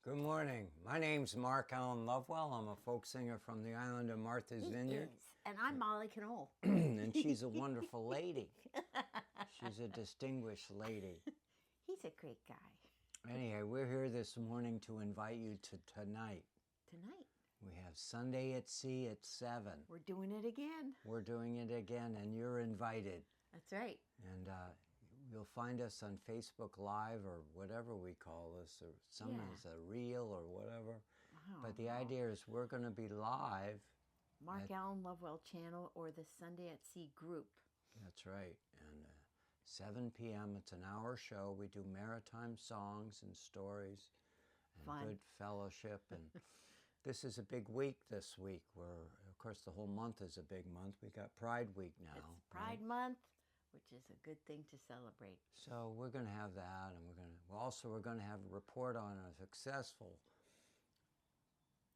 Good morning. My name's Mark Allen Lovewell. I'm a folk singer from the island of Martha's Vineyard. And I'm Molly Knoll. And she's a wonderful lady. She's a distinguished lady. He's a great guy. Anyway, we're here this morning to invite you to tonight. Tonight. We have Sunday at Sea at 7. We're doing it again. We're doing it again, and you're invited. That's right. And you'll find us on Facebook Live or whatever we call this, or sometimes a reel or whatever. But the idea is we're going to be live. Mark Allen Lovewell channel or the Sunday at Sea group. That's right. And 7 p.m. It's an hour show. We do maritime songs and stories and Fun. Good fellowship. And this is a big week this week where, of course, the whole month is a big month. We got Pride Week now. It's Pride Month, which is a good thing to celebrate. So we're going to have that, and we're going to have a report on a successful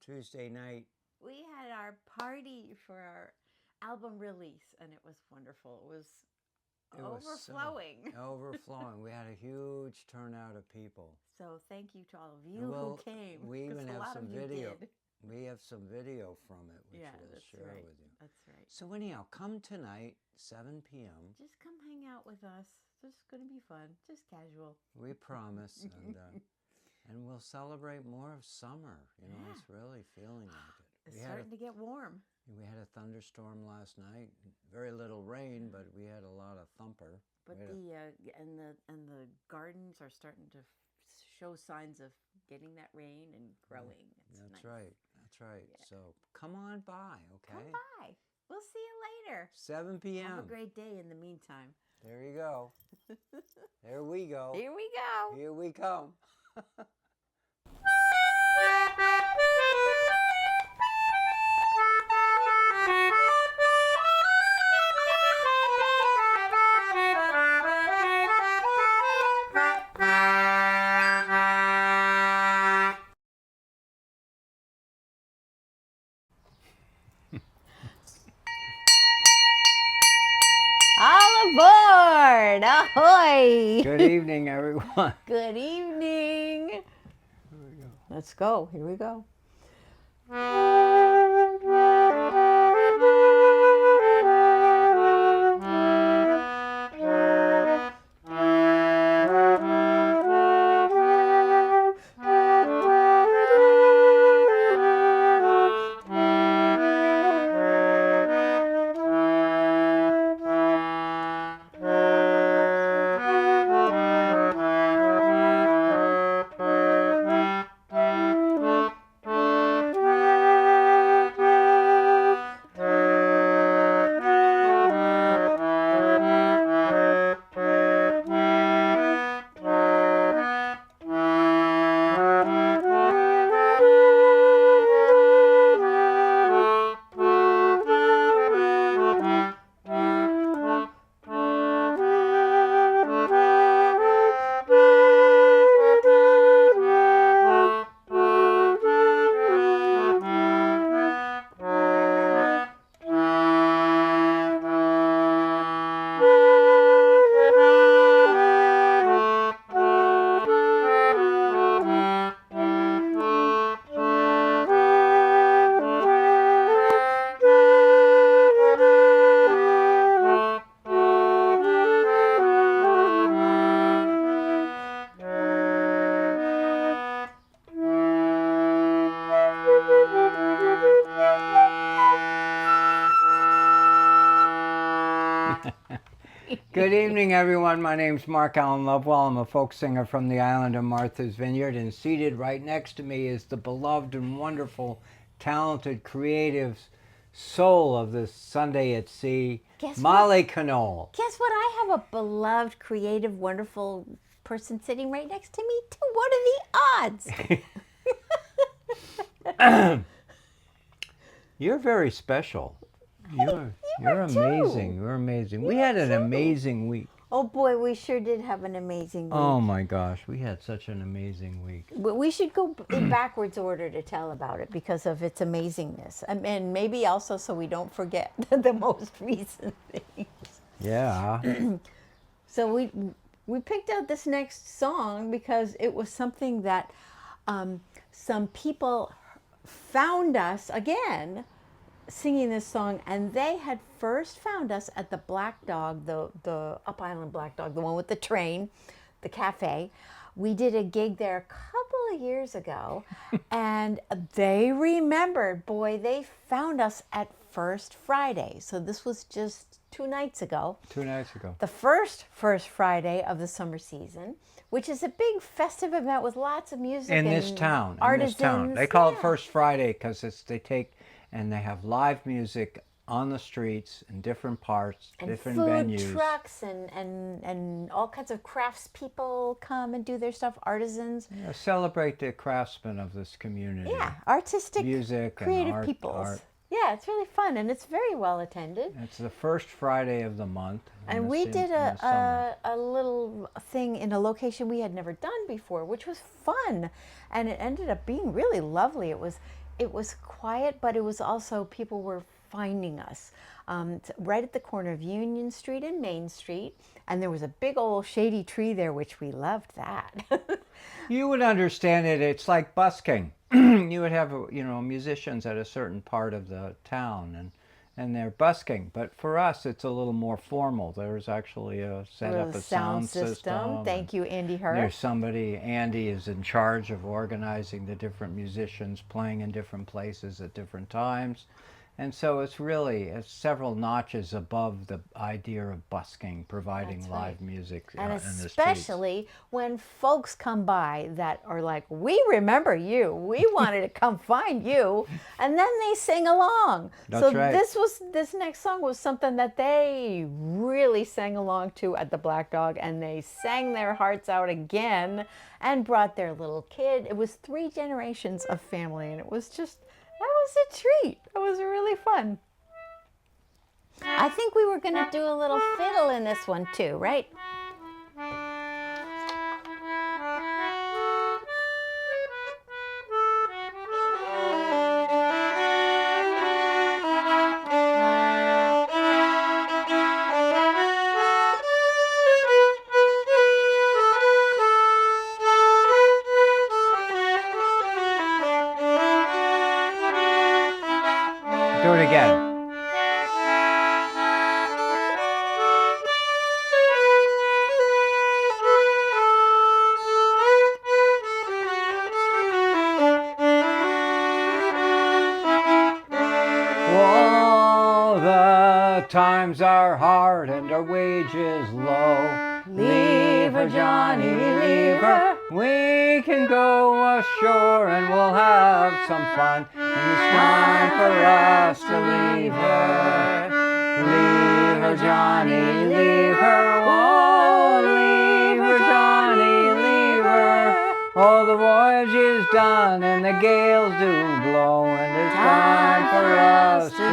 Tuesday night. We had our party for our album release, and it was wonderful. It was overflowing. Overflowing. We had a huge turnout of people. So thank you to all of you who came. We even have some video. Did. We have some video from it, which we'll share with you. That's right. So anyhow, come tonight, 7 p.m. Just come hang out with us. It's going to be fun. Just casual. We promise. And we'll celebrate more of summer. You know, it's really feeling like it. It's starting to get warm. We had a thunderstorm last night. Very little rain, but we had a lot of thumper. But the gardens are starting to show signs of getting that rain and growing. That's right. That's right. Yeah. So come on by, okay? Come by. We'll see you later. 7 p.m. Have a great day in the meantime. There you go. There we go. Here we go. Here we come. All aboard! Ahoy! Good evening, everyone. Good evening. Here we go. Let's go. Here we go. Good evening, everyone. My name's Mark Allen Lovewell. I'm a folk singer from the island of Martha's Vineyard, and seated right next to me is the beloved and wonderful, talented, creative soul of the Sunday at Sea, Molly Knoll. Guess what? I have a beloved, creative, wonderful person sitting right next to me, too. What are the odds? You're very special. You're amazing. You're amazing. We had an amazing week. Oh boy, we sure did have an amazing week. Oh my gosh, we had such an amazing week. We should go in backwards order to tell about it because of its amazingness. And maybe also so we don't forget the most recent things. Yeah. So we picked out this next song because it was something that some people found us again singing this song, and they had first found us at the Black Dog, the Up Island Black Dog, the one with the train, the cafe. We did a gig there a couple of years ago, and they remembered, boy, they found us at First Friday. So this was just 2 nights ago. 2 nights ago. The first Friday of the summer season, which is a big festive event with lots of music In and this town. artisans. In this town. They call it Yeah. First Friday because they take and they have live music on the streets in different parts, And different food venues. trucks and all kinds of crafts people come and do their stuff, artisans. Yeah, celebrate the craftsmen of this community. Yeah, artistic, Music and creative art- peoples. art. Yeah, it's really fun and it's very well attended. It's the first Friday of the month. And we did a little thing in a location we had never done before, which was fun, and it ended up being really lovely. It was quiet, but it was also people were finding us right at the corner of Union Street and Main Street, and there was a big old shady tree there, which we loved that. You would understand it. It's like busking. You would have, musicians at a certain part of the town, and they're busking. But for us, it's a little more formal. There's actually a set up a sound system. Thank you, Andy Hurst. There's somebody. Andy is in charge of organizing the different musicians playing in different places at different times. And so it's several notches above the idea of busking, providing That's live right. music And in the streets. especially when folks come by that are like, we remember you, we wanted to come find you, and then they sing along. That's so right. this next song was something that they really sang along to at the Black Dog, and they sang their hearts out again and brought their little kid. It was 3 generations of family, and it was just, that was a treat. It was really fun. I think we were going to do a little fiddle in this one too, right? Do it again. Whoa, the times are hard and our wages low. Leave her, Johnny, leave her. We can go ashore and we'll have some fun. And it's time for us to leave her. Leave her, Johnny, leave her. Oh, leave her, Johnny, leave her. Oh, the voyage is done and the gales do blow, and it's time for us to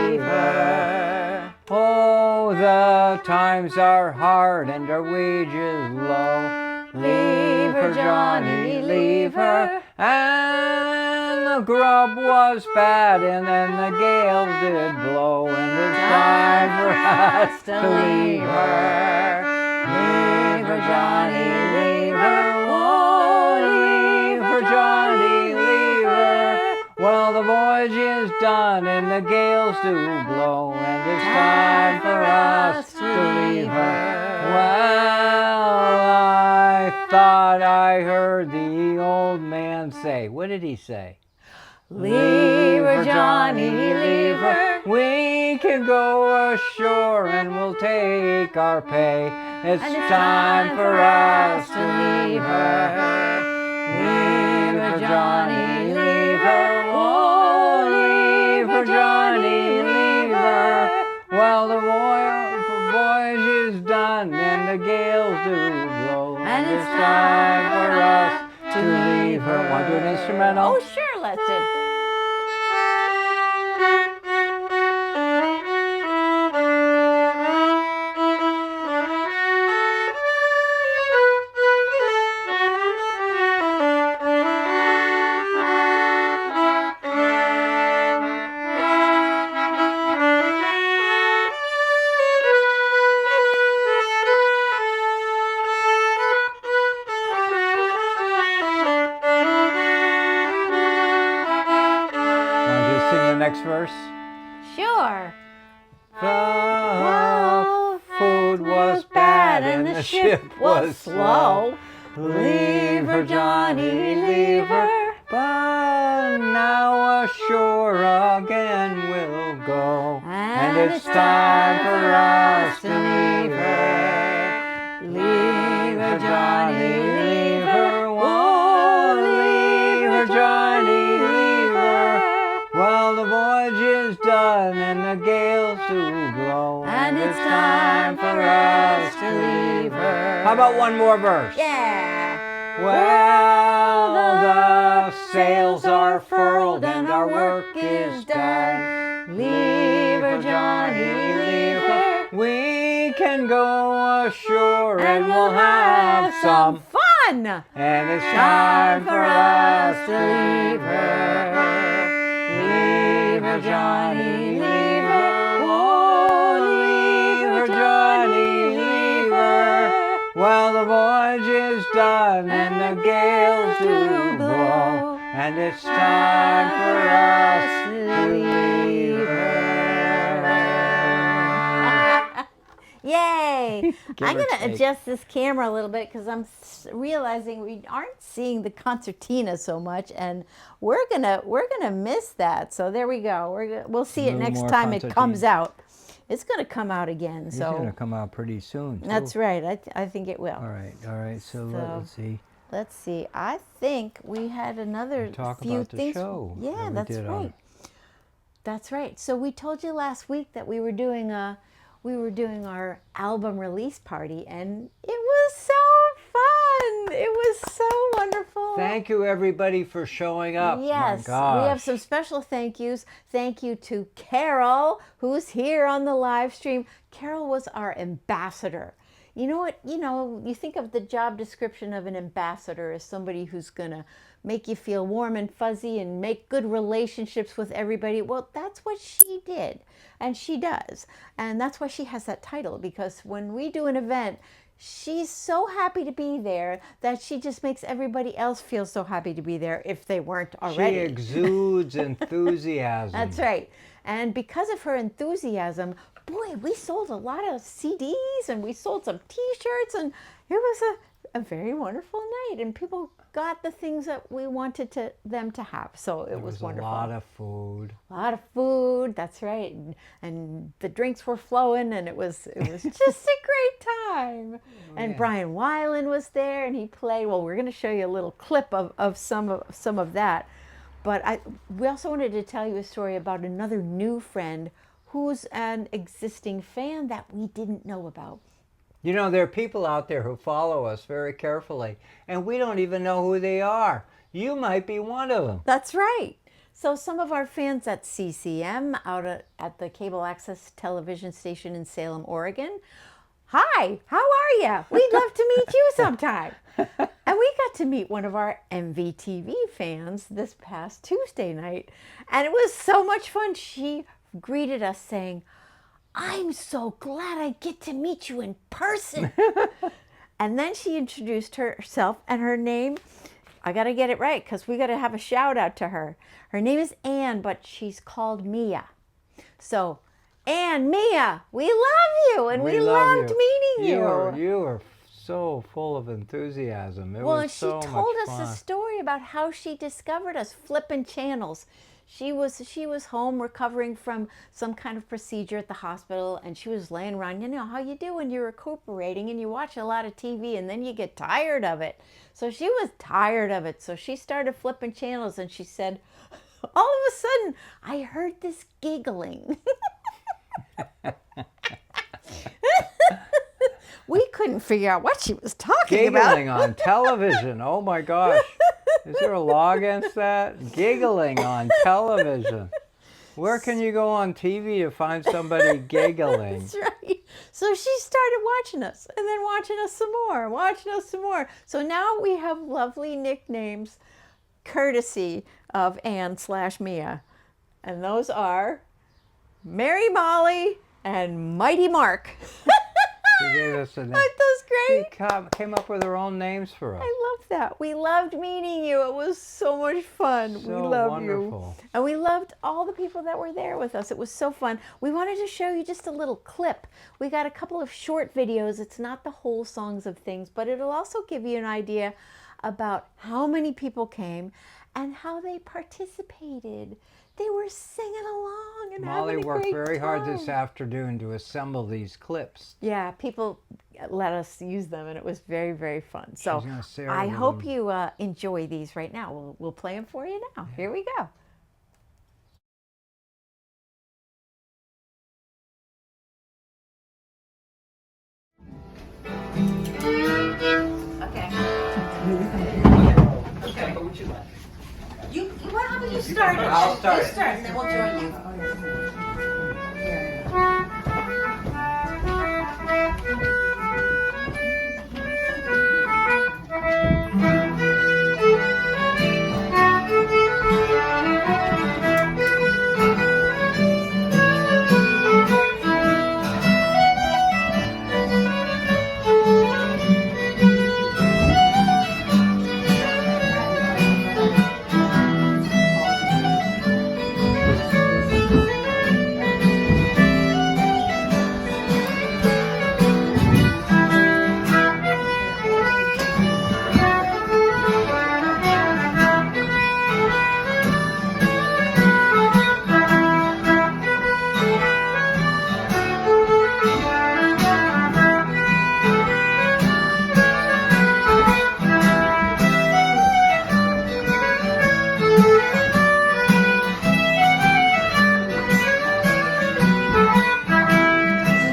leave her. Oh, the times are hard and our wages low. Leave her, Johnny, leave her. And the grub was bad and then the gales did blow, and it's time for us to leave her. Leave her, Johnny, leave her. Oh, leave her, Johnny, leave her. Well, the voyage is done and the gales do blow, and it's time for us to leave her. Well, I thought I heard the old man say, what did he say? Leave her, Johnny, leave her. We can go ashore and we'll take our pay. It's And it's time for us to leave her. Leave her, Johnny, leave her. Oh, leave her, Johnny, leave her. Well, the voyage is done and the gales do blow, And it's time for us to leave her. Want to do an instrumental? Oh, sure, let's do. sing the next verse? Sure. The food was bad and the ship was slow. Leave her, Johnny, leave her. But now ashore again we'll go. And it's time for us to leave her. Leave her, Johnny, leave her. Won't leave her, Johnny, leave her. Well, the voyage is done and the gales do blow. And it's time for us to leave her. How about one more verse? Yeah. Well, the sails are furled and our work is done. Leave her, Johnny, leave her. We can go ashore and we'll have some fun. And it's time for us to leave her. Leave her, Johnny, leave her. Won't leave her, Johnny, leave her. Well, the voyage is done and the gales do blow. And it's time for us to leave her. Yay! Give I'm or going to take. adjust this camera a little bit because I'm realizing we aren't seeing the concertina so much, and we're gonna miss that. So there we go. We'll see it No next more time it comes concertina. out. It's going to come out again. It's going to So come out pretty soon. that's too. right. I think it will. All right. So let's see. Let's see. I think we had another Talk few about the things. show Yeah, that we that's did on right. it. That's right. So we told you last week that we were doing our album release party, and it was so fun. It was so wonderful. Thank you, everybody, for showing up. Yes, My gosh. we have some special thank yous. Thank you to Carol, who's here on the live stream. Carol was our ambassador. You know what? You think of the job description of an ambassador as somebody who's going to make you feel warm and fuzzy and make good relationships with everybody. Well, that's what she did, and she does. And that's why she has that title, because when we do an event, she's so happy to be there that she just makes everybody else feel so happy to be there if they weren't already. She exudes enthusiasm. That's right. And because of her enthusiasm, boy, we sold a lot of CDs and we sold some T-shirts, and it was a very wonderful night. And people got the things that we wanted them to have. So it was wonderful. A lot of food. A lot of food, that's right. And the drinks were flowing, and it was just a great time. And yeah. Brian Weiland was there, and he played. Well, we're going to show you a little clip of some of that. But we also wanted to tell you a story about another new friend who's an existing fan that we didn't know about. You know, there are people out there who follow us very carefully, and we don't even know who they are. You might be one of them. That's right. So some of our fans at CCM out at the cable access television station in Salem, Oregon. Hi, how are you? We'd love to meet you sometime. And we got to meet one of our MVTV fans this past Tuesday night. And it was so much fun. She greeted us saying, "I'm so glad I get to meet you in person." And then she introduced herself, and her name, I got to get it right because we got to have a shout out to her. Her name is Ann, but she's called Mia. So, Ann, Mia, we love you, and we love loved you. meeting you. You are so full of enthusiasm. It Well, was and she so told much us fun. a story about how she discovered us flipping channels. She was home recovering from some kind of procedure at the hospital, and she was laying around. You know how you do when you're recuperating and you watch a lot of TV and then you get tired of it. So she was tired of it. So she started flipping channels, and she said, all of a sudden, I heard this giggling. We couldn't figure out what she was talking about. Giggling on television. Oh my gosh. Is there a law against that? Giggling on television. Where can you go on TV to find somebody giggling? That's right. So she started watching us, and then watching us some more. So now we have lovely nicknames courtesy of Ann/Mia. And those are Mary Molly and Mighty Mark. She gave us a name. Aren't those She great? came up with her own names for us. I love that. We loved meeting you. It was so much fun. We So love wonderful. you. And we loved all the people that were there with us. It was so fun. We wanted to show you just a little clip. We got a couple of short videos. It's not the whole songs of things, but it'll also give you an idea about how many people came and how they participated. They were singing along and Molly having a worked great very hard this time. afternoon to assemble these clips. Yeah, people let us use them, and it was very, very fun. So gonna share I with hope them. you enjoy these right now. We'll play them for you now. Here we go. Okay. Okay. What would you like? Why don't you start? I'll start. You start, and then we'll join you.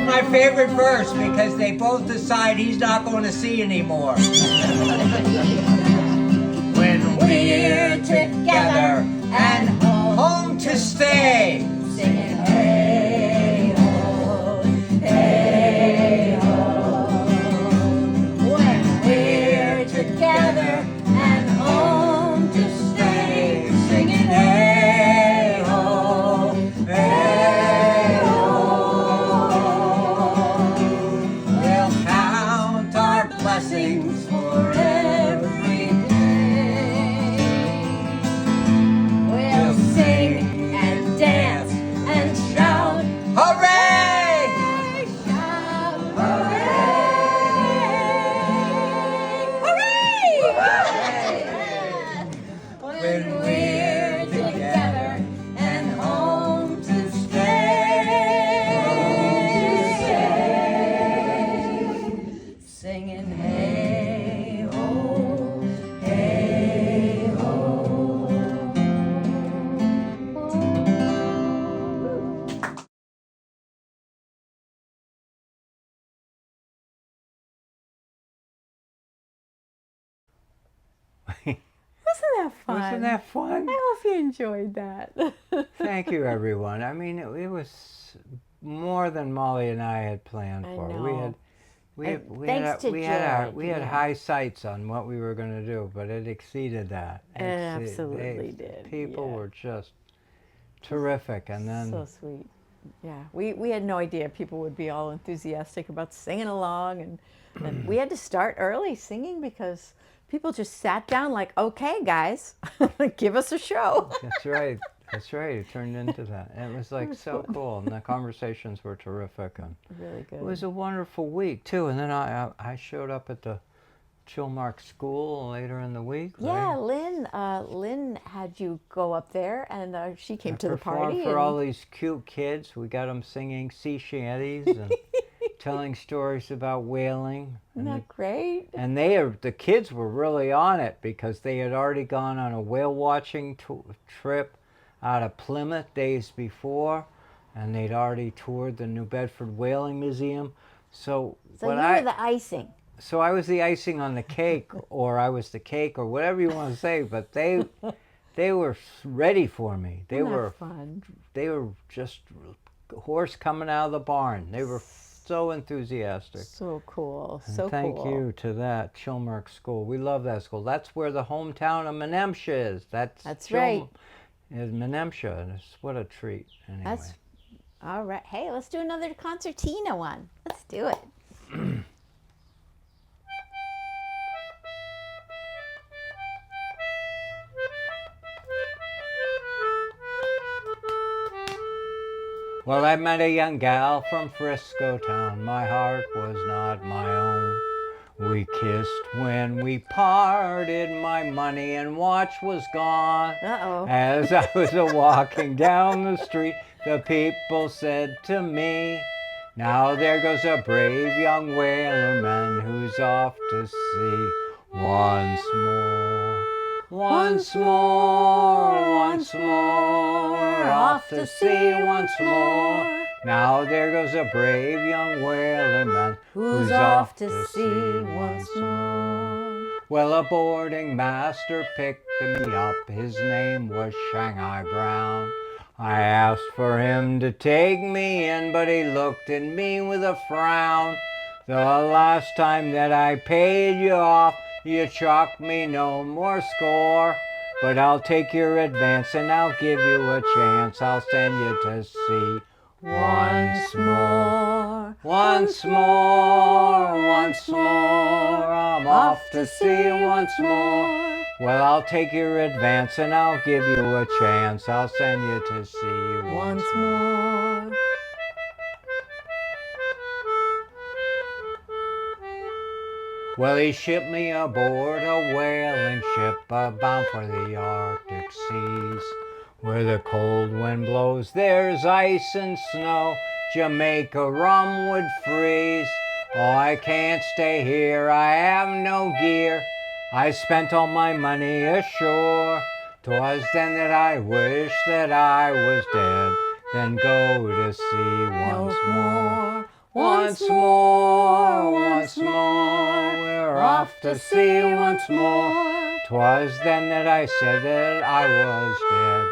My favorite verse because they both decide he's not going to see anymore. When we're together and home to stay. Singing hey ho, hey ho. When we're together and home to stay, singing hey ho, hey ho. We'll count our blessings For every day, we'll sing and dance and shout. Hooray! Shout hooray! Hooray! When we're together and home to stay, singing hey ho, hey ho. Wasn't that fun? Wasn't that fun? I hope you enjoyed that. Thank you, everyone. I mean, it was more than Molly and I had planned I for. know. We And had, we thanks had, to we had Jared, high sights on what we were going to do, but it exceeded that. It absolutely did, People yeah. were just terrific, and then So sweet. Yeah, we had no idea people would be all enthusiastic about singing along, and we had to start early singing because people just sat down like, okay, guys, give us a show. that's right. That's right. It turned into that. And it was like was so fun. cool, and the conversations were terrific, and Really good. it was a wonderful week too. And then I showed up at the Chilmark School later in the week. Yeah, right? Lynn had you go up there, and she came to the Performed party. for and- all these cute kids. We got them singing sea shanties and telling stories about whaling. Isn't that great? And the kids were really on it because they had already gone on a whale watching trip out of Plymouth days before, and they'd already toured the New Bedford Whaling Museum. So, So you were the icing. so I was the icing on the cake, or I was the cake, or whatever you want to say. But they were ready for me. They Isn't that were fun. they were just horse coming out of the barn. They were so enthusiastic. So cool. And So thank cool. you to that Chilmark School. We love that school. That's where the hometown of Menemsha is. That's right. Is Menemsha, and it's what a treat. Anyway. That's all right. Hey, let's do another concertina one. Let's do it. Well, I met a young gal from Frisco town. My heart was not my own. We kissed when we parted. My money and watch was gone. Uh-oh. As I was walking down the street, the people said to me, "Now there goes a brave young whalerman who's off to sea once more. Once more, off to sea once more. Now there goes a brave young whalerman Who's off to sea once more. Well, a boarding master picked me up. His name was Shanghai Brown. I asked for him to take me in, but he looked at me with a frown. The last time that I paid you off, you chalked me no more score. But I'll take your advance and I'll give you a chance. I'll send you to sea once more. Once more, I'm off to sea once more. Well, I'll take your advance and I'll give you a chance. I'll send you to sea once more. Well, he shipped me aboard a whaling ship bound for the Arctic seas. Where the cold wind blows, there's ice and snow. Jamaica rum would freeze. Oh, I can't stay here, I have no gear. I spent all my money ashore. 'Twas then that I wished that I was dead. Then go to sea once more. Once more, we're off to sea once more. 'Twas then that I said that I was dead,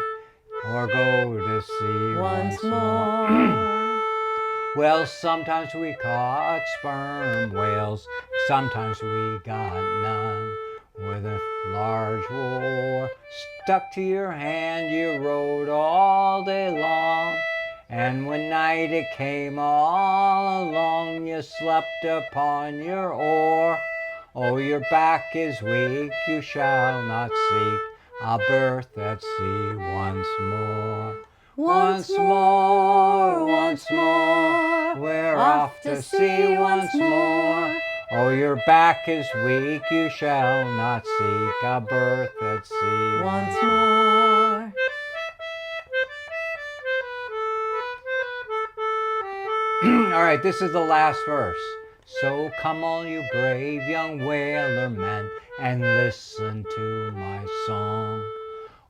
or go to sea once more. Well, sometimes we caught sperm whales, sometimes we got none. With a large wool oar stuck to your hand, you rowed all day long. And when night it came all along, you slept upon your oar. Oh, your back is weak, you shall not seek a berth at sea once more. Once more, we're off to sea once more. Oh, your back is weak, you shall not seek a berth at sea Once more. All right, this is the last verse. So come all you brave young whaler men and listen to my song.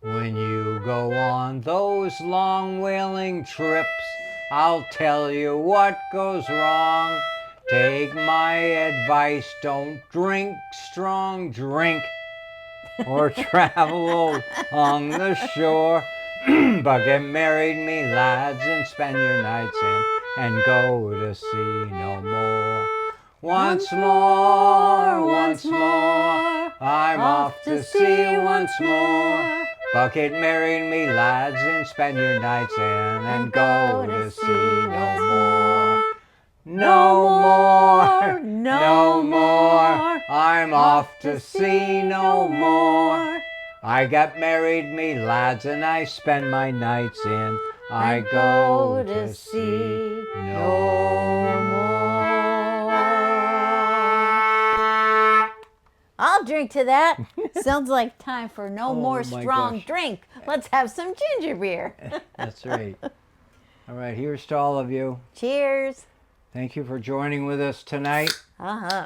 When you go on those long whaling trips, I'll tell you what goes wrong. Take my advice, don't drink strong drink or travel along the shore. But get married, me lads, and spend your nights in and go to sea no more. Once more, I'm off to sea once more. Bucket married me lads and spend your nights in and go to sea no more. No more, I'm off to sea no more. I got married me lads and I spend my nights in. I go to sea no more. I'll drink to that. Sounds like time for no more my strong gosh. drink. Let's have some ginger beer. That's right. All right, here's to all of you. Cheers. Thank you for joining with us tonight Uh-huh.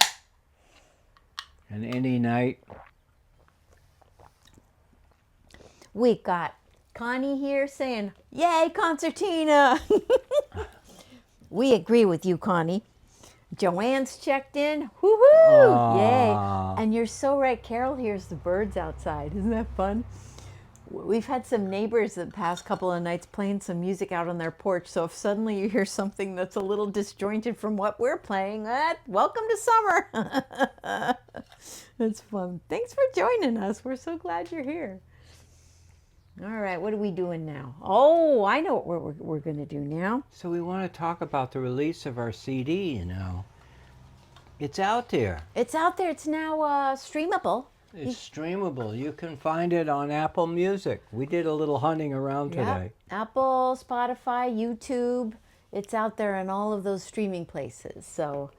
and any night. We got Connie here saying, "Yay, concertina!" We agree with you, Connie. Joanne's checked in. Woohoo! Aw. Yay! And you're so right. Carol hears the birds outside. Isn't that fun? We've had some neighbors the past couple of nights playing some music out on their porch. So if suddenly you hear something that's a little disjointed from what we're playing, welcome to summer. It's fun. Thanks for joining us. We're so glad you're here. All right, what are we doing now? Oh, I know what we're going to do now. So we want to talk about the release of our CD, you know. It's out there. It's out there. It's now streamable. It's streamable. You can find it on Apple Music. We did a little hunting around Yeah. today. Apple, Spotify, YouTube. It's out there in all of those streaming places. So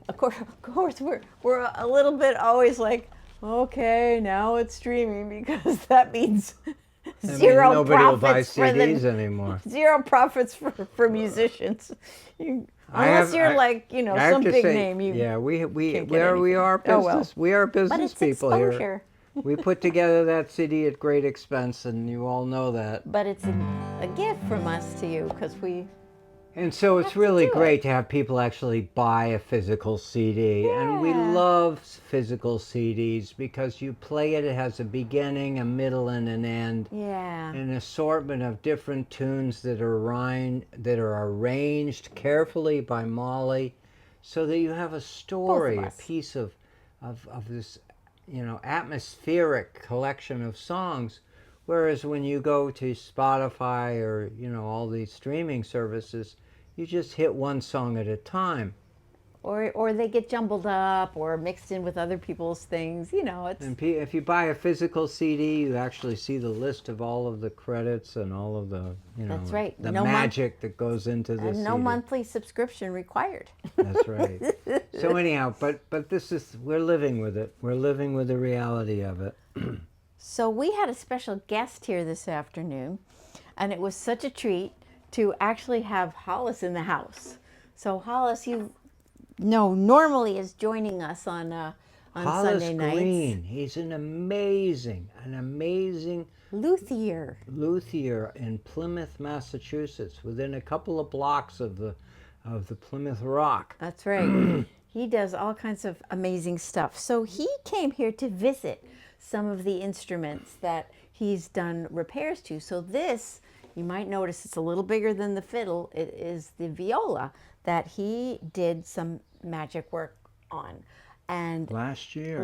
of course, we're a little bit always like, okay, now it's streaming because that means zero nobody will buy profits for CDs the anymore. zero profits for musicians. Unless you're like, you know, I have some to big say, name. You yeah, we can't get we are anything. Oh, well. business. We are but business it's people exposure. here. We put together that CD at great expense, and you all know that. But it's a gift from us to you because we. And so it's have to really do great it. to have people actually buy a physical CD. And we Yeah. love physical CDs because you play it, it has a beginning, a middle, and an end. Yeah. An assortment of different tunes that are arranged carefully by Molly so that you have a story, a us. piece of this, atmospheric collection of songs. Whereas when you go to Spotify or, all these streaming services, you just hit one song at a time. Or they get jumbled up or mixed in with other people's things. You know, it's. And if you buy a physical CD, you actually see the list of all of the credits and all of the, That's right. the No magic that goes into the And no CD. monthly subscription required. That's right. So anyhow, but we're living with it. We're living with the reality of it. So we had a special guest here this afternoon, and it was such a treat to actually have Hollis in the house. So Hollis, normally is joining us on Hollis Sunday nights. Green, he's an amazing Luthier. luthier in Plymouth, Massachusetts, within a couple of blocks of the Plymouth Rock. That's right. He does all kinds of amazing stuff. So he came here to visit some of the instruments that he's done repairs to. So this, you might notice it's a little bigger than the fiddle. It is the viola that he did some magic work on. And Last year.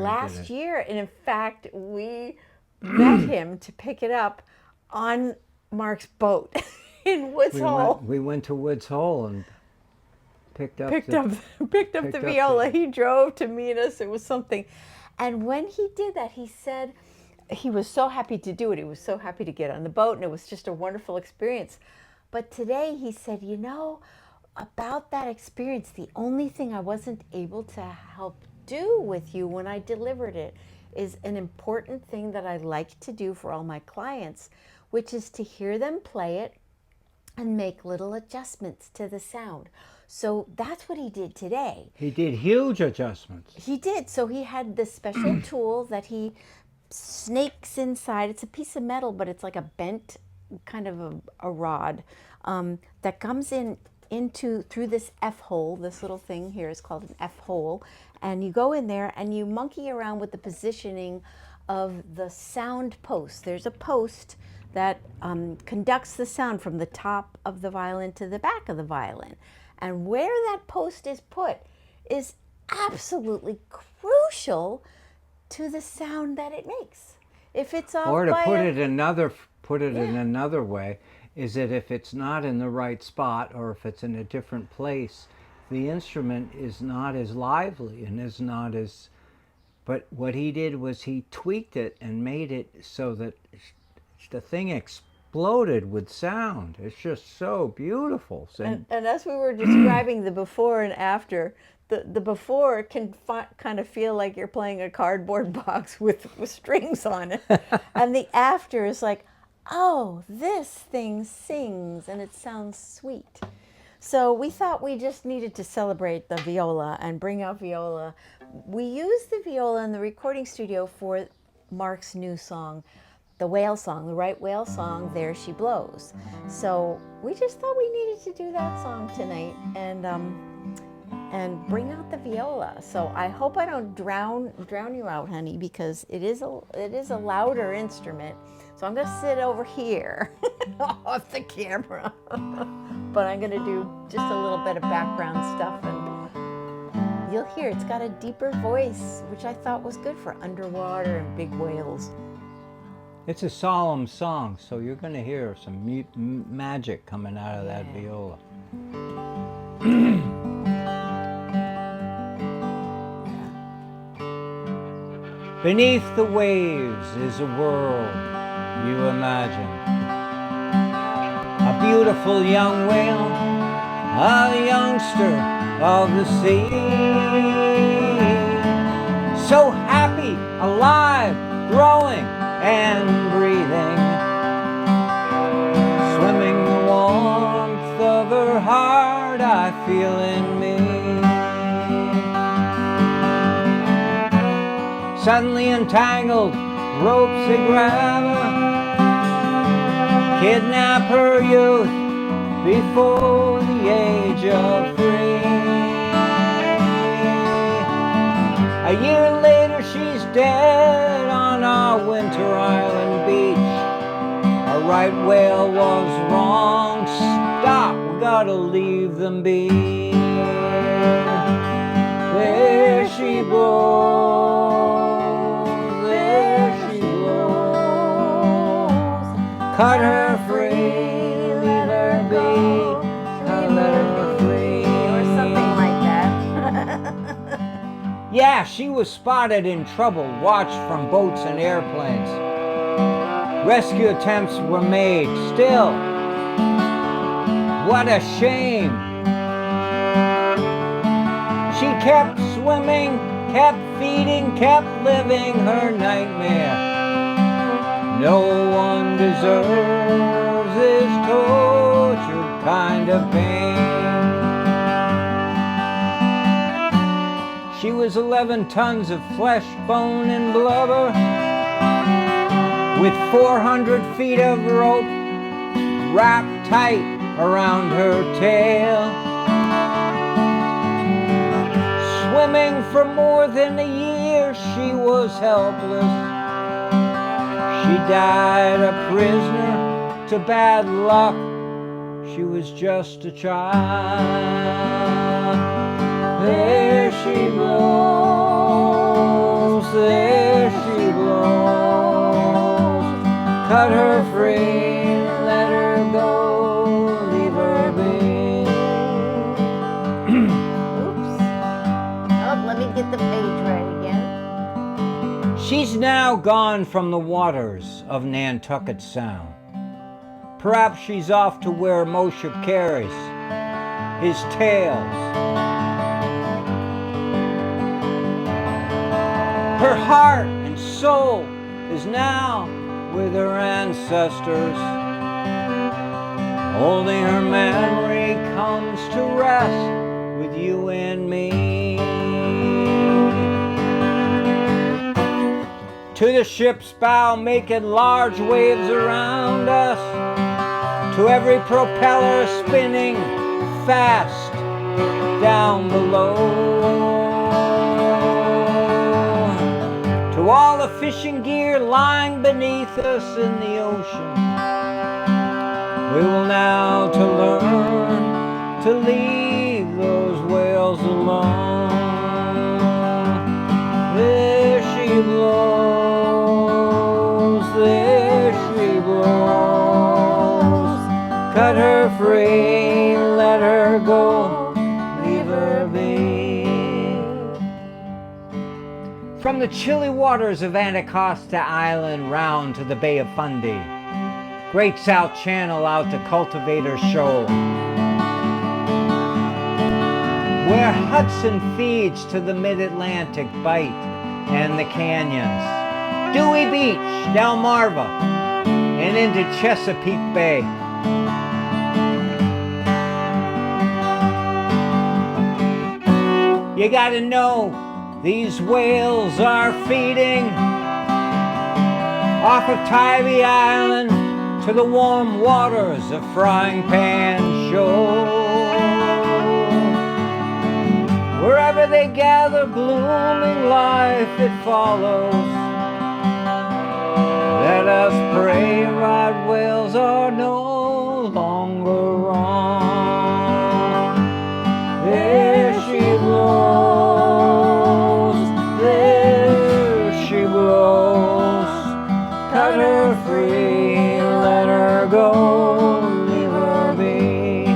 and in fact, we met him to pick it up on Mark's boat in Woods Hole. We went to Woods Hole and picked up the viola. He drove to meet us. It was something. And when he did that, he said he was so happy to do it. He was so happy to get on the boat, and it was just a wonderful experience. But today he said, about that experience, the only thing I wasn't able to help do with you when I delivered it is an important thing that I like to do for all my clients, which is to hear them play it and make little adjustments to the sound. So that's what he did today. He did huge adjustments. He did. So he had this special tool that he snakes inside. It's a piece of metal, but it's like a bent kind of a rod that comes through this F hole. This little thing here is called an F hole. And you go in there and you monkey around with the positioning of the sound post. There's a post that conducts the sound from the top of the violin to the back of the violin. And where that post is put is absolutely crucial to the sound that it makes. If it's off Or to by put a- it in another way, is that if it's not in the right spot or if it's in a different place, the instrument is not as lively and is not as. But what he did was he tweaked it and made it so that the thing exploded with sound. It's just so beautiful. And as we were describing the before and after, the before can kind of feel like you're playing a cardboard box with strings on it. And the after is like, oh, this thing sings and it sounds sweet. So we thought we just needed to celebrate the viola and bring out viola. We used the viola in the recording studio for Mark's new song, the whale song, the right whale song, There She Blows. So we just thought we needed to do that song tonight and bring out the viola. So I hope I don't drown you out, honey, because it is a louder instrument. So I'm gonna sit over here off the camera, but I'm gonna do just a little bit of background stuff, and you'll hear it's got a deeper voice, which I thought was good for underwater and big whales. It's a solemn song, so you're going to hear some magic coming out of that viola. Beneath the waves is a world you imagine. A beautiful young whale, a youngster of the sea. So happy, alive, growing and breathing. Swimming the warmth of her heart I feel in me. Suddenly entangled, ropes they grab her, kidnap her youth before the age of 3. A year later she's dead on our winter island beach. Our right whale was wrong. Stop, we gotta leave them be. There she blows, there she blows. Cut her free, let her be, let her free. Or something like that. Yeah, she was spotted in trouble, watched from boats and airplanes. Rescue attempts were made. Still, what a shame. She kept swimming, kept feeding, kept living her nightmare. No one deserves this tortured kind of pain. She was 11 tons of flesh, bone, and blubber, with 400 feet of rope wrapped tight around her tail. Swimming for more than a year, she was helpless. She died a prisoner to bad luck. She was just a child. There she blows, there she blows. Cut her free, let her go, leave her be. Oops. Oh, let me get the page right again. She's now gone from the waters of Nantucket Sound. Perhaps she's off to where Moshe carries his tales. Her heart and soul is now with her ancestors. Only her memory comes to rest with you and me. To the ship's bow, making large waves around us. To every propeller spinning fast down below. To all the fishing gear lying beneath us in the ocean, we will now to learn to leave those whales alone. There she blows, there she blows. Cut her free, let her go, leave her be. From the chilly waters of Anacostia Island round to the Bay of Fundy, Great South Channel out to Cultivator Shoal, where Hudson feeds to the Mid-Atlantic Bight and the canyons, Dewey Beach, Delmarva, and into Chesapeake Bay. You gotta know, these whales are feeding off of Tybee Island to the warm waters of Frying Pan Shoal. Wherever they gather blooming life, it follows. Let us pray right whales are no longer wrong. There she blows, there she blows. Cut her free, let her go, leave her be.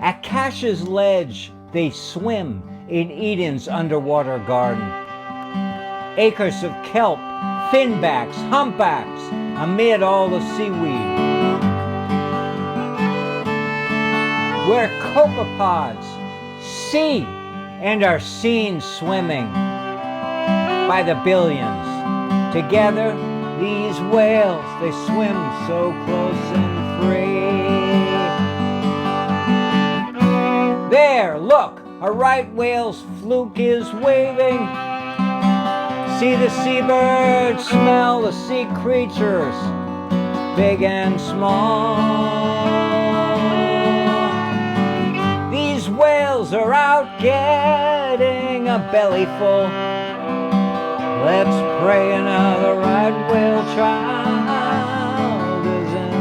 At Cash's Ledge, they swim in Eden's underwater garden. Acres of kelp, finbacks, humpbacks, amid all the seaweed. Where copepods see and are seen swimming by the billions. Together, these whales, they swim so close and free. There, look, a right whale's fluke is waving. See the seabirds, smell the sea creatures, big and small. These whales are out getting a bellyful. Let's pray another right whale child isn't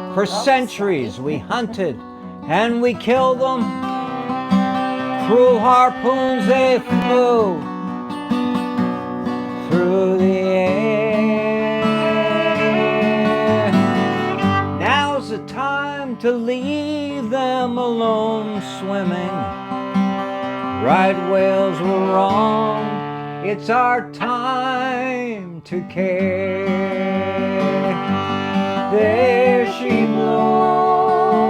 born. For centuries we hunted and we killed them. Through harpoons they flew through the air. Now's the time to leave them alone swimming. Right whales were wrong, it's our time to care. There she blows,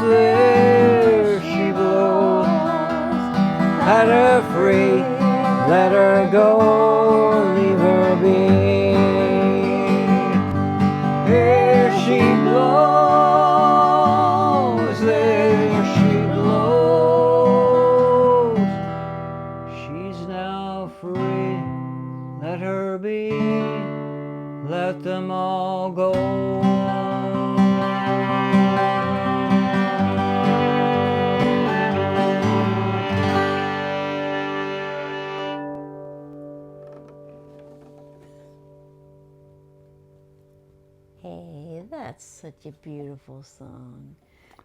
there she blows. Let her free, let her go, leave her be. There she blows, there she blows. She's now free, let her be, let them all go. Hey, that's such a beautiful song.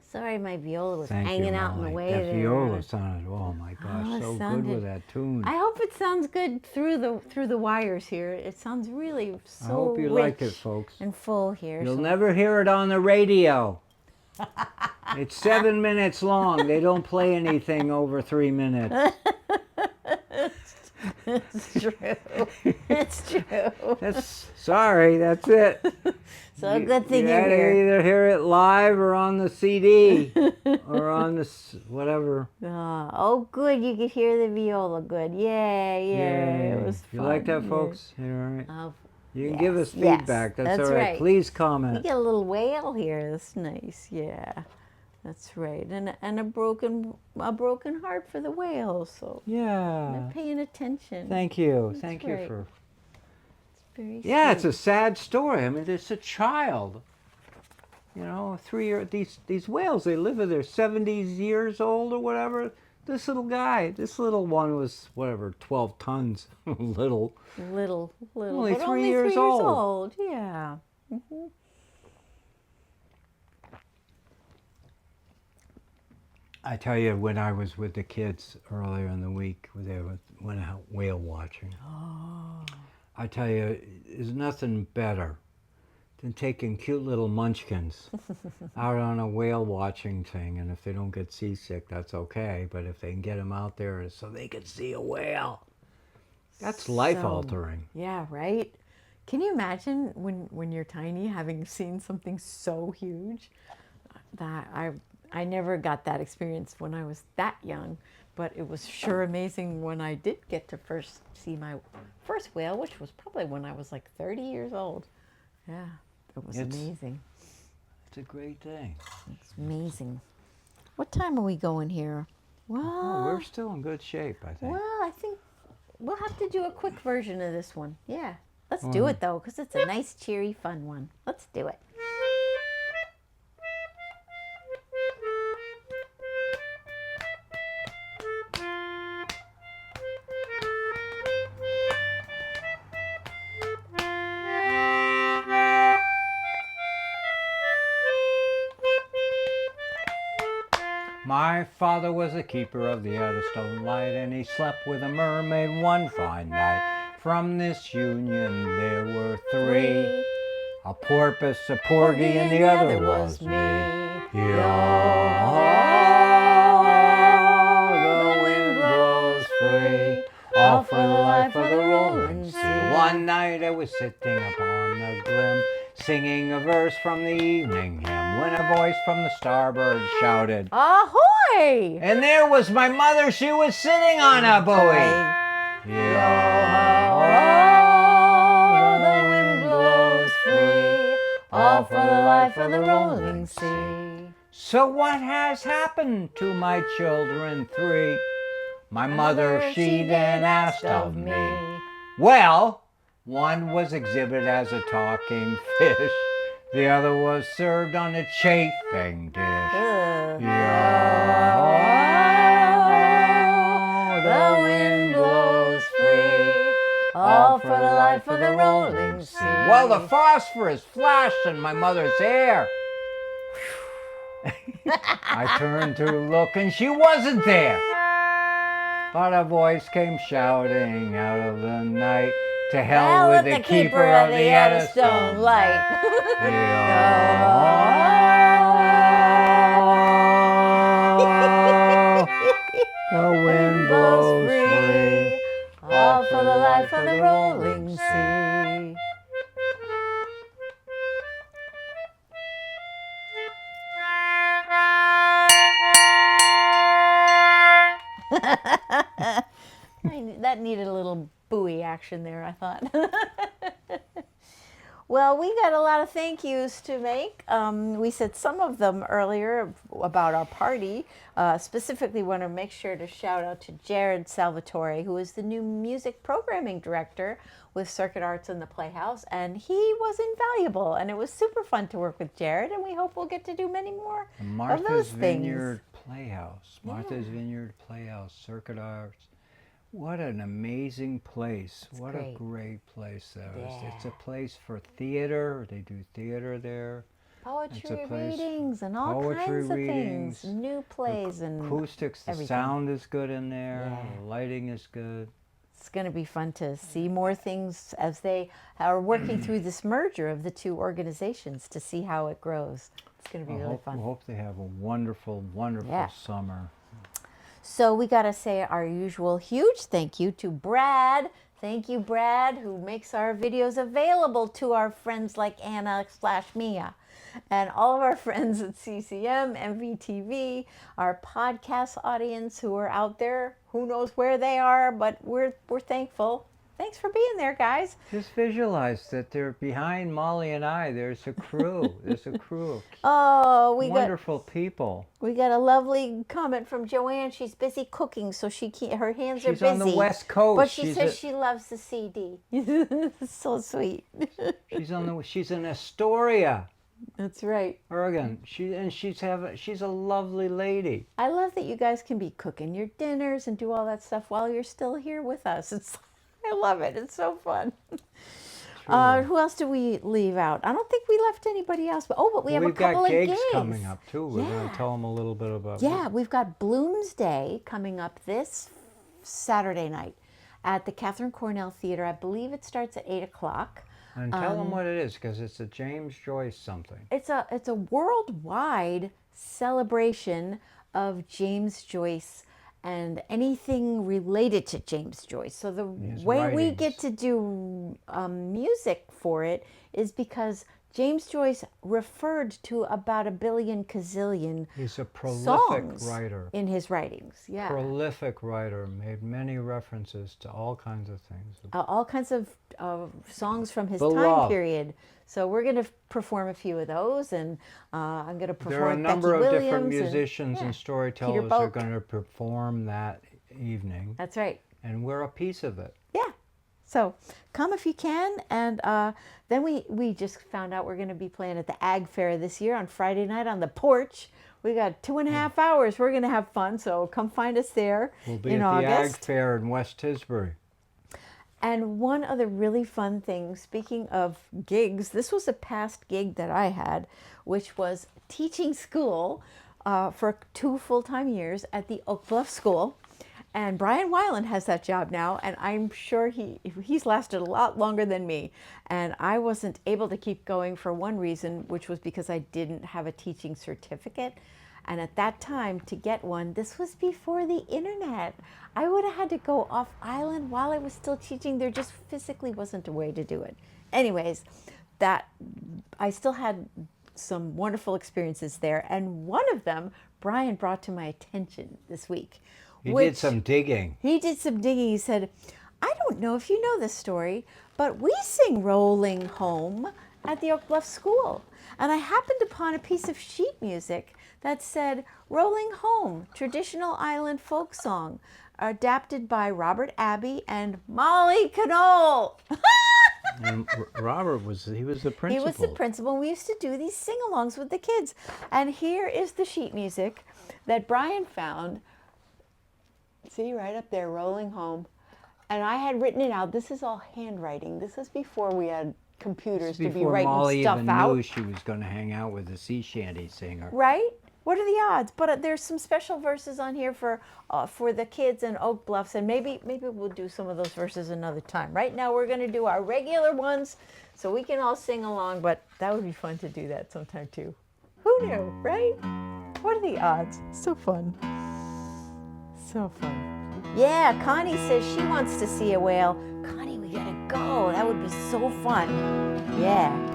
Sorry my viola was Thank hanging you, out in the Molly. way That there. viola sounded, oh my gosh, Oh, it so good sounded- with that tune. I hope it sounds good through the wires here. It sounds really so I hope you rich liked it, folks. and full here. You'll so- never hear it on the radio. It's 7 minutes long. They don't play anything over 3 minutes. It's true. It's true. Sorry, that's it. So a good thing you you're had to here. either hear it live or on the CD or on the whatever. Oh, good. You could hear the viola good. Yeah. It was You fun. like that, Yeah. folks? You all right? Oh, You can give us yes, feedback. That's that's all right. right. Please we comment. get a little whale here. That's nice. Yeah, that's right. And a broken heart for the whale. So Yeah. they're paying attention. Thank you. That's Thank you right. for. Very Yeah, it's sweet. a sad story. I mean, it's a child. You know, 3 year these whales. They live in their 70s years old or whatever. This little guy, this little one was whatever 12 tons. Little. Little, Only but 3 only years 3 years old. old. Yeah. I tell you, when I was with the kids earlier in the week, they went out whale watching. Oh. I tell you, there's nothing better than taking cute little munchkins out on a whale watching thing. And if they don't get seasick, that's okay. But if they can get them out there so they can see a whale, that's life altering. Yeah, right? Can you imagine when you're tiny having seen something so huge? That I never got that experience when I was that young, but it was sure amazing when I did get to first see my first whale, which was probably when I was like 30 years old. Yeah, it was amazing. It's a great thing. It's amazing. What time are we going here? Well, Oh, we're still in good shape, I think. well, I think we'll have to do a quick version of this one. Yeah. Let's do it though, because it's a nice, cheery, fun one. Let's do it. My father was a keeper of the Eddystone Light, and he slept with a mermaid one fine night. From this union there were three, a porpoise, a porgy, and the other was me. The wind blows free, all for the life of the rolling sea. One night I was sitting upon the glim, singing a verse from the evening hymn, when a voice from the starboard shouted, Ahoy! and there was my mother, she was sitting on a buoy. The wind blows free, all for the life of the rolling sea. So what has happened to my children three? My mother, she then asked of me. Well, one was exhibited as a talking fish. The other was served on a chafing dish. The wind blows free, all for the life of the rolling sea. Well, the phosphorus flashed in my mother's hair. I turned to look and she wasn't there. But a voice came shouting out of the night, to hell with the keeper of the Eddystone Light. The wind blows free, all for the life of the rolling sea. That needed a little buoy action there, I thought. Well, we got a lot of thank yous to make. We said some of them earlier about our party. Specifically want to make sure to shout out to Jared Salvatore, who is the new music programming director with Circuit Arts in the Playhouse. And he was invaluable, and it was super fun to work with Jared, and we hope we'll get to do many more of those things. Vineyard Playhouse. Martha's Vineyard Playhouse, Circuit Arts. What an amazing place. What a great place that is. It's a place for theater. They do theater there. Poetry readings and all kinds of things. New plays and acoustics. The sound is good in there. The lighting is good. It's going to be fun to see more things as they are working through this merger of the two organizations to see how it grows. It's going to be really fun. We hope they have a wonderful, wonderful summer. So we got to say our usual huge thank you to Brad. Thank you, Brad, who makes our videos available to our friends like Anna/Mia and all of our friends at CCM, MVTV, our podcast audience who are out there. Who knows where they are, but we're thankful. Thanks for being there, guys. Just visualize that they're behind Molly and I. There's a crew. There's a crew of wonderful people. We got a lovely comment from Joanne. She's busy cooking, so she can't. Her hands are busy. She's on the West Coast. But she says she loves the CD. So sweet. She's in Astoria. That's right. Oregon. She's a lovely lady. I love that you guys can be cooking your dinners and do all that stuff while you're still here with us. I love it. It's so fun. Who else did we leave out? I don't think we left anybody else. But we have a couple of gigs. We've got gigs coming up too. We're going to tell them a little bit about. Yeah, we've got Bloomsday coming up this Saturday night at the Catherine Cornell Theater. I believe it starts at 8 o'clock. And tell them what it is, because it's a James Joyce something. It's a worldwide celebration of James Joyce and anything related to James Joyce. So the way we get to do music for it is because James Joyce referred to about a billion gazillion He's a prolific writer. In his writings. Yeah. Prolific writer, made many references to all kinds of things. All kinds of songs from his time period. So we're going to perform a few of those, and I'm going to perform. There are a number Becky of Williams different musicians and storytellers that are going to perform that evening. That's right. And we're a piece of it. Yeah. So come if you can. And then we just found out we're going to be playing at the Ag Fair this year on Friday night on the porch. We got 2.5 hours. We're going to have fun. So come find us there in August. We'll be at the Ag Fair in West Tisbury. And one other really fun thing, speaking of gigs, this was a past gig that I had, which was teaching school for 2 full-time years at the Oak Bluff School. And Brian Weiland has that job now, and I'm sure he's lasted a lot longer than me. And I wasn't able to keep going for one reason, which was because I didn't have a teaching certificate. And at that time, to get one, this was before the internet. I would have had to go off island while I was still teaching. There just physically wasn't a way to do it. Anyways, that I still had some wonderful experiences there. And one of them, Brian brought to my attention this week. He did some digging. He did some digging. He said, I don't know if you know this story, but we sing Rolling Home at the Oak Bluff School. And I happened upon a piece of sheet music that said, Rolling Home, traditional island folk song, adapted by Robert Abbey and Molly Knoll. And Robert was the principal. He was the principal. We used to do these sing-alongs with the kids. And here is the sheet music that Brian found. See, right up there, Rolling Home. And I had written it out. This is all handwriting. This is before we had computers to be writing Molly stuff even out. knew she was going to hang out with a sea shanty singer. Right? What are the odds? But there's some special verses on here for the kids in Oak Bluffs, and maybe we'll do some of those verses another time. Right now we're going to do our regular ones so we can all sing along, but that would be fun to do that sometime too. Who knew, right? What are the odds? So fun. So fun. Yeah, Connie says she wants to see a whale. Connie, we gotta go. That would be so fun. Yeah.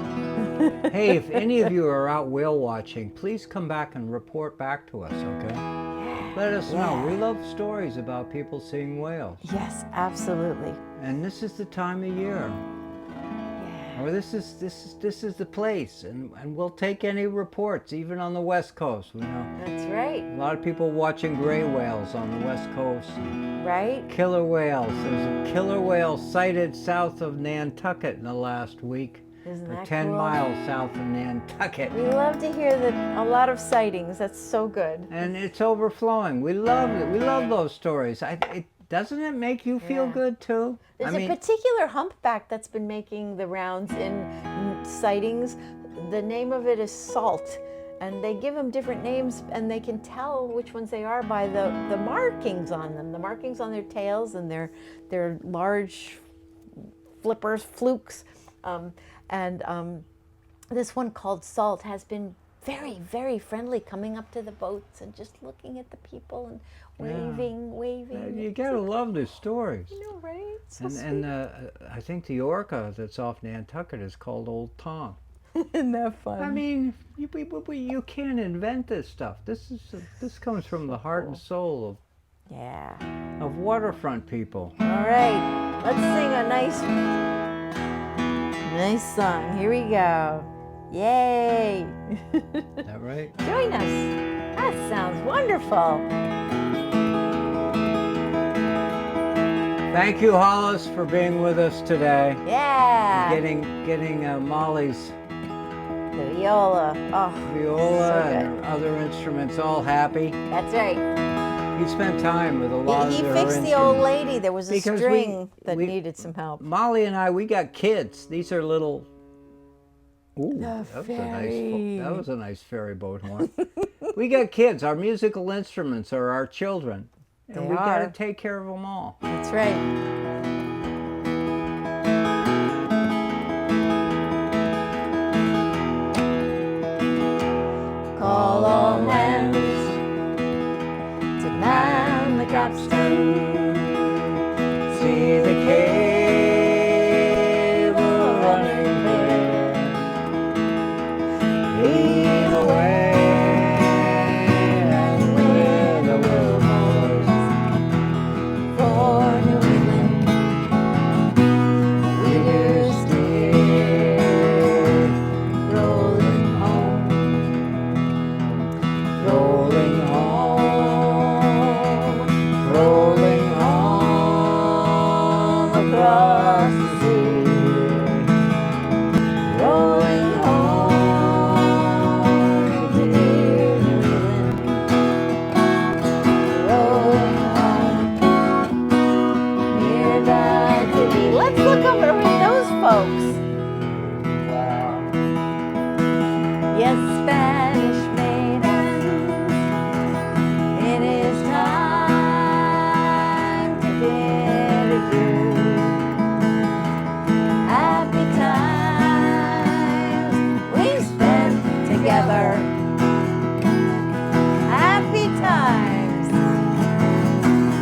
Hey, if any of you are out whale watching, please come back and report back to us, okay? Let us know. We love stories about people seeing whales. Yes, absolutely. And this is the time of year. Or this is the place, and we'll take any reports, even on the West Coast. You know, That's right. a lot of people watching gray whales on the West Coast. Right? Killer whales. There's a killer whale sighted south of Nantucket in the last week. Isn't Or that 10 cool? miles south of Nantucket. We love to hear a lot of sightings. That's so good. And it's overflowing. We love it. We love those stories. Doesn't it make you feel Yeah. good too? There's a particular humpback that's been making the rounds in sightings. The name of it is Salt. And they give them different names, and they can tell which ones they are by the markings on them. The markings on their tails and their large flippers, flukes. This one called Salt has been very, very friendly, coming up to the boats and just looking at the people and waving. You gotta love these stories. You know, right? So And I think the orca that's off Nantucket is called Old Tom. Isn't that fun? I mean, you can't invent this stuff. This comes from the heart and soul Yeah. of waterfront people. All right. Let's sing a nice song. Here we go. Yay. Is that right? Join us. That sounds wonderful. Thank you, Hollis, for being with us today. Yeah. Getting Molly's The viola. Oh, viola so and good. other instruments all happy. That's right. He spent time with a lot He of her fixed the old instruments. lady. There was a Because string that we- needed some help. Molly and we got kids. These are little. Ooh, The that was a nice ferry boat horn. We got kids. Our musical instruments are our children, and They we got to are. take care of them all. That's right. Call all hands to man the capstan. See the cable running clear. Lead away and with the willows For New England Happy times we spent together. Happy times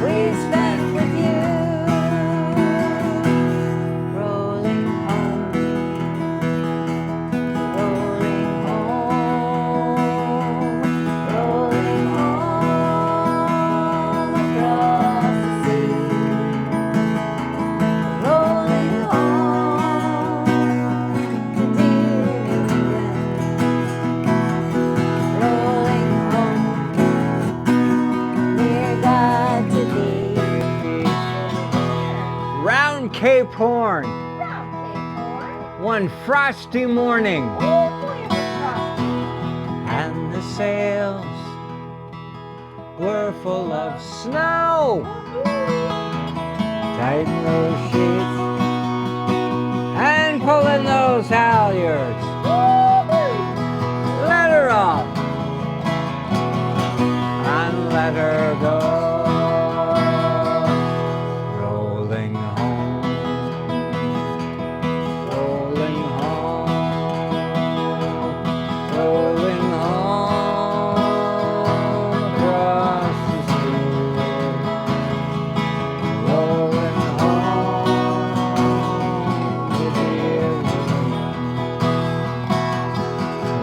we spent with you. Rolling home, rolling home, rolling home across the sea. Rolling home to dear New England. Rolling home near God to thee. Round Cape Horn, one frosty morning, and the sails were full of snow. Tighten those sheets and pull in those halyards. Let her off and let her go. Rolling home, rolling home, rolling home across the sea. Rolling home to dear New England.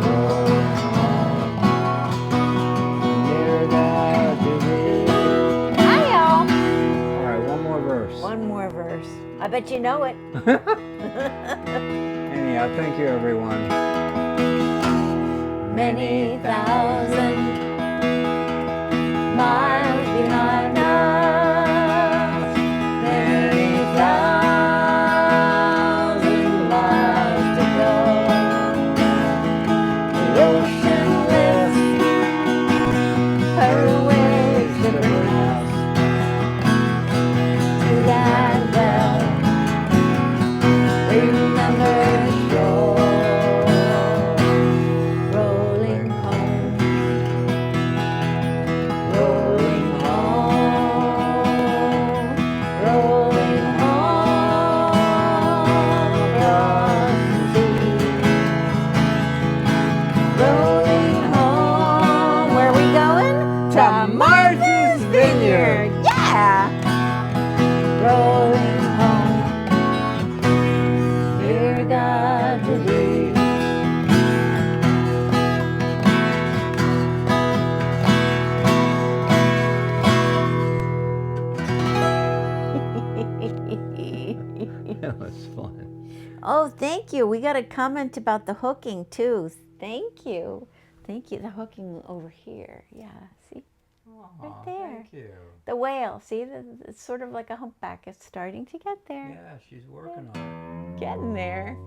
Rolling home near God to thee. Hi, y'all. All right, one more verse. One more verse. I bet you know it. Anyhow, thank you, everyone. Many thousand miles behind us. Many thousand miles to go. The ocean lifts her waves to bring us to that well remembered shore. Rolling home, rolling home, rolling home across the sea. Rolling home, where are we going? To Martha's Vineyard. Yeah! Rolling home, dear God to thee. That was fun. Oh, thank you. We got a comment about the hooking too. Thank you. Thank you. The hooking over here. Yeah. See? Right there. Thank you. The whale. See? It's sort of like a humpback. It's starting to get there. Yeah, she's working on Getting there.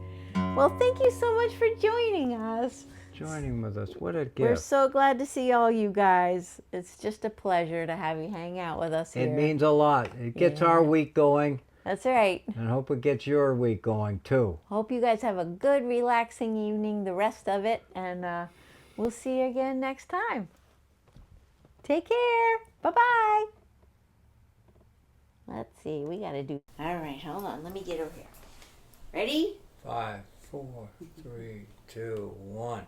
Well, thank you so much for joining us. it. Joining with us. What a We're gift. so glad to see all you guys. It's just a pleasure to have you hang out with us here. It means a lot. It gets Yeah. our week going, That's right. and hope it gets your week going too. Hope you guys have a good, relaxing evening, the rest of it, and we'll see you again next time. Take care. Bye-bye. Let's see. We got to do... All right. Hold on. Let me get over here. Ready? 5, 4, 3, 2, 1.